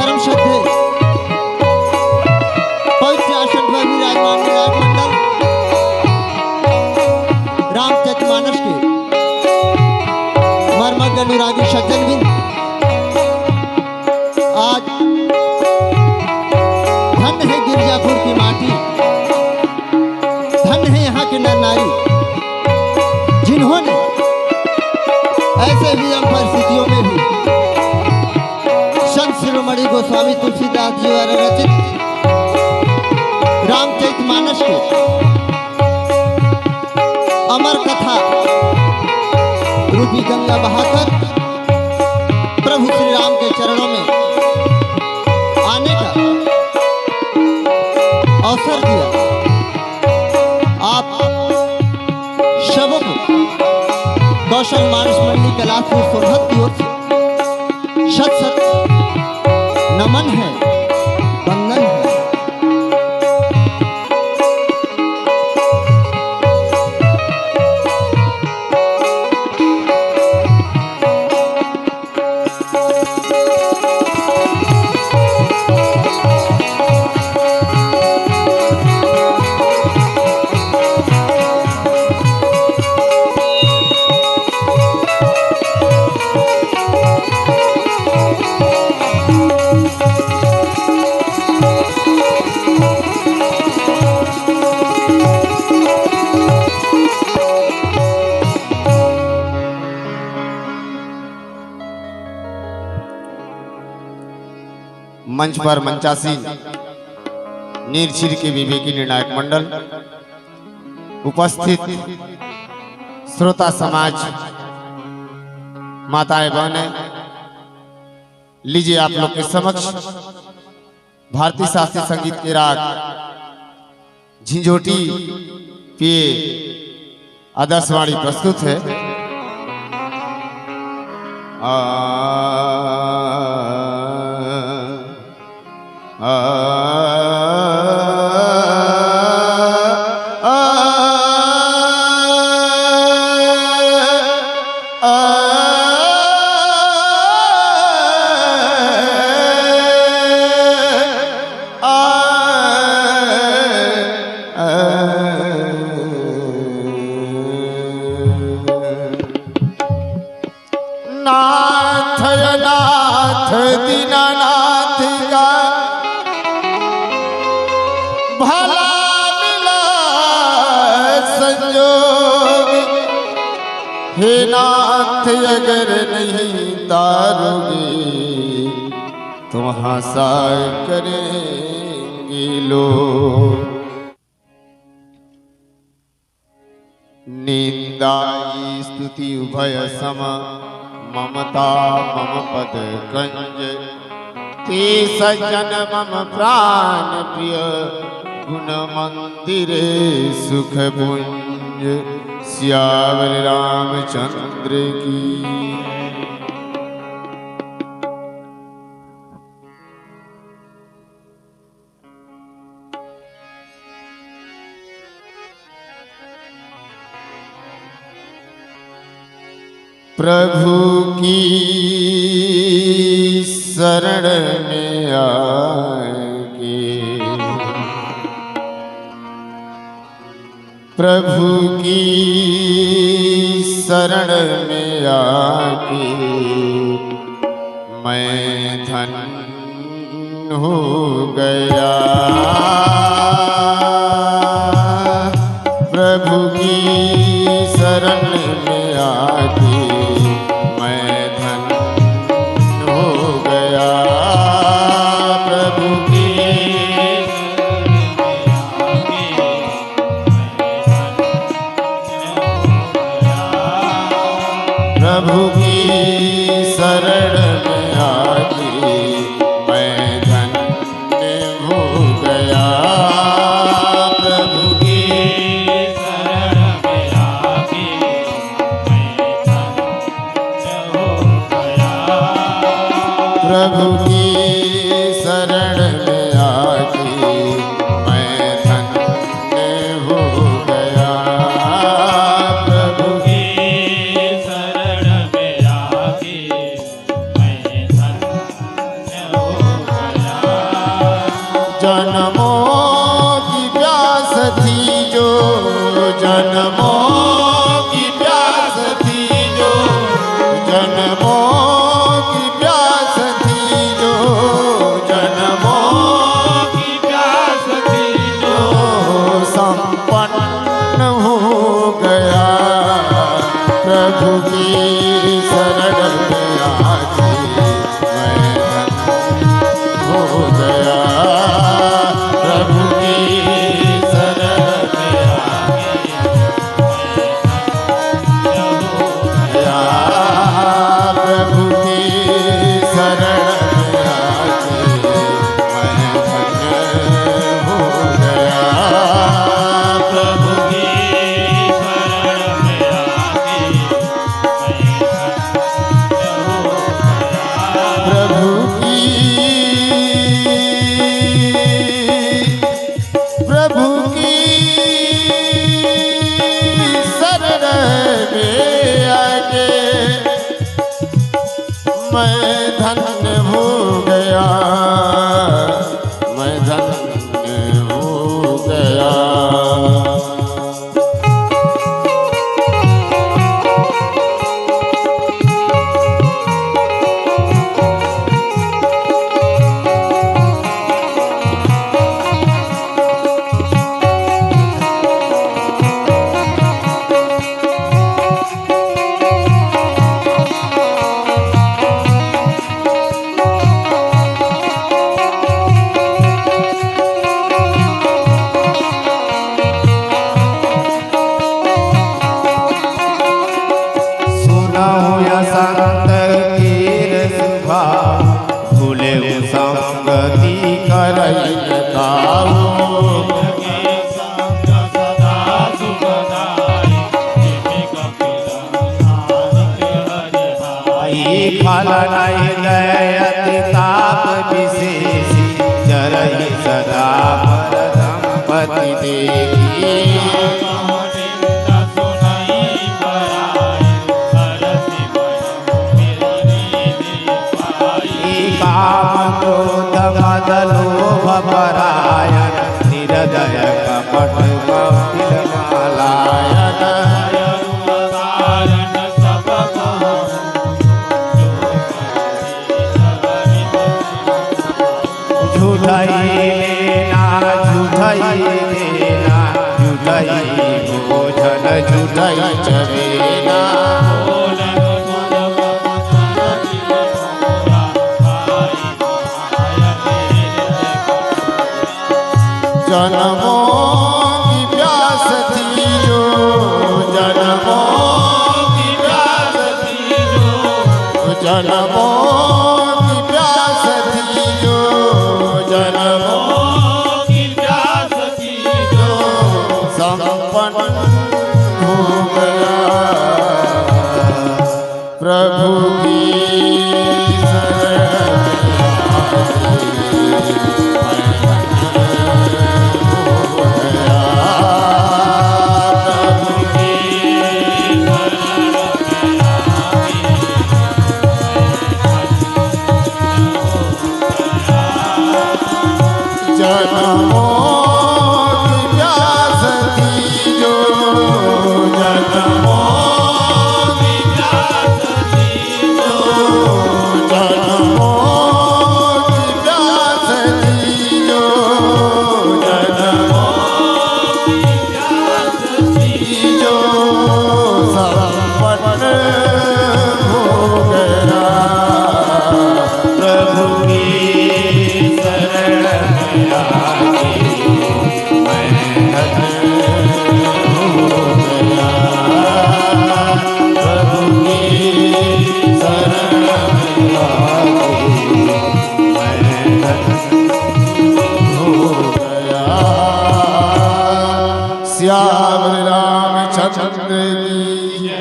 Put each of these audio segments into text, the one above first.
परम श्रद्धे पवित्र आसन पर विराजमान विराट मंडल रामचरितमानस के मर्मज्ञ अनुरागी सज्जन बिंद आज धन्य है गिरजापुर की माटी, धन्य है यहाँ के नर नारी जिन्होंने ऐसे विषम परिस्थितियों में भी संत शिरोमणि गोस्वामी तुलसीदास जी द्वारा रचित रामचरितमानस के अमर कथा रूपी गंगा बहाकर प्रभु श्री राम के चरणों में आने का अवसर दिया। आप सबों को कौशल मानस मंडी कैलाशपुर सोनभद्र की ओर से शत शत नमन है, वंदन है। मंच पर मंचासीन नीरछिर के विवेकी निर्णायक मंडल, उपस्थित श्रोता समाज, माताएं बहनें, लीजिए आप लोग के समक्ष भारतीय शास्त्रीय संगीत के राग झिंझोटी पे आदर्शवाणी प्रस्तुत है। नाथ नाथ दीनानाथ का भला मिला संजोग, हे नाथ अगर नहीं तारोगे तुम हासार करेंगे लोग। निंदाई स्तुति उभय सम ममता मम पद कंज, ते सज्जन मम प्राण प्रिय गुण मंदिरे सुख पुंज, सियावर रामचंद्र की। प्रभु की शरण में आके, प्रभु की शरण में आके मैं धन्य हो गया। प्रभु की शरण में आके प्रभु की शरण में आके मैं धन्य हो गया। प्रभु की शरण में आके मैं धन्य हो गया। प्रभु की शरण में आके मैं धन्य हो गया। प्रभु की शरण में आके मैं धन्य हो गया। जन्मों की प्यास थी जो, जन्मों की प्यास थी जो, जन्मों की प्यास थी जो, जन्मों की प्यास थी जो, संपन्न हो गया प्रभु की शरण में आके मैं धन्य हो गया। प्रभु की शरण में आके प्रभु की शरण में आके मैं धन्य हो गया। प्रभु की शरण में आके प्रभु की शरण में आके मैं धन्य हो गया, मैं धन्य हो गया। संगति करई फल नहीं दयति ताप विशेषी चरई सदा पर दंपति देखी। काम क्रोध मद लोभ परायण निरदय कपट कपिल मालायन। झूठई लेना झूठई देना झूठई भोजन झूठई चरेना। जन्मों की प्यास थी जो, जन्मों की प्यास थी जो, जन्मों की प्यास थी जो, जन्मों की प्यास थी जो, संपन्न हो गया प्रभु की शरण श्याम रामचंद्र की जय।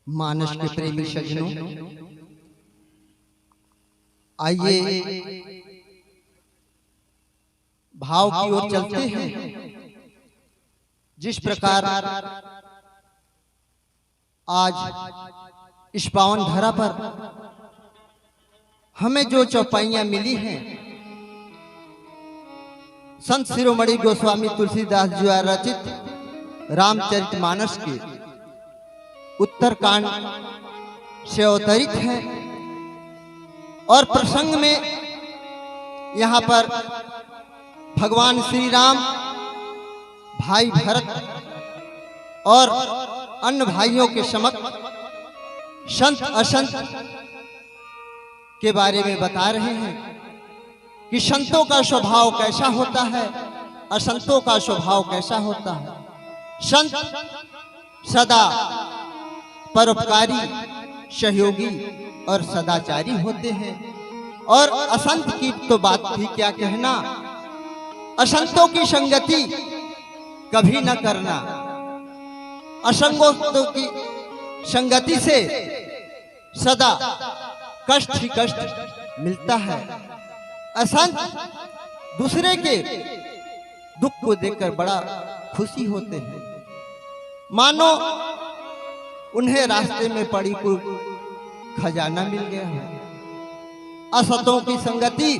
मानस के प्रेमी सज्जनों, आइए भाव की ओर चलते हैं। जिस प्रकार आज इस पावन धरा पर हमें जो चौपाइयां मिली हैं संत शिरोमणि गोस्वामी तुलसीदास जी द्वारा रचित रामचरितमानस के उत्तरकांड से अवतरित है। और प्रसंग में यहाँ पर भगवान श्री राम भाई भरत और अन्य भाइयों के समक्ष संत असंत के बारे में बता रहे हैं कि संतों का स्वभाव कैसा होता है, असंतों का स्वभाव कैसा होता है। संत सदा परोपकारी, सहयोगी और सदाचारी होते हैं, और असंत की तो बात भी क्या कहना। असंतों की संगति कभी न करना। असंगों की संगति से सदा कष्ट ही कष्ट मिलता है। असंत दूसरे के दुख को देखकर बड़ा खुशी होते हैं, मानो उन्हें रास्ते में पड़ी कोई खजाना मिल गया है। असंतों की संगति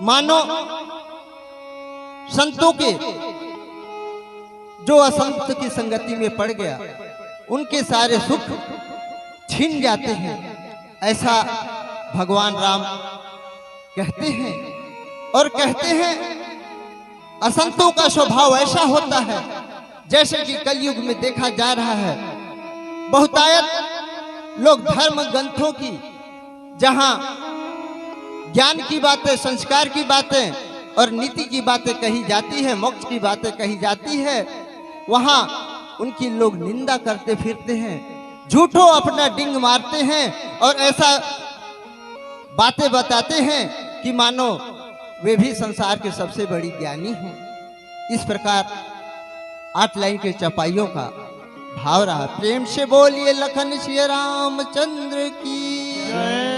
मानो संतों के जो असंत की संगति में पड़ गया उनके सारे सुख छीन जाते हैं, ऐसा भगवान राम कहते हैं। और कहते हैं असंतों का स्वभाव ऐसा होता है जैसे कि कलयुग में देखा जा रहा है। बहुतायत लोग धर्म ग्रंथों की, जहां ज्ञान की बातें, संस्कार की बातें और नीति की बातें कही जाती है, मोक्ष की बातें कही जाती है, वहां उनकी लोग निंदा करते फिरते हैं, झूठों अपना डिंग मारते हैं और ऐसा बातें बताते हैं कि मानो वे भी संसार के सबसे बड़ी ज्ञानी हैं। इस प्रकार 8 लाइन के चौपाइयों का भाव रहा। प्रेम से बोलिए लखन श्री रामचंद्र की।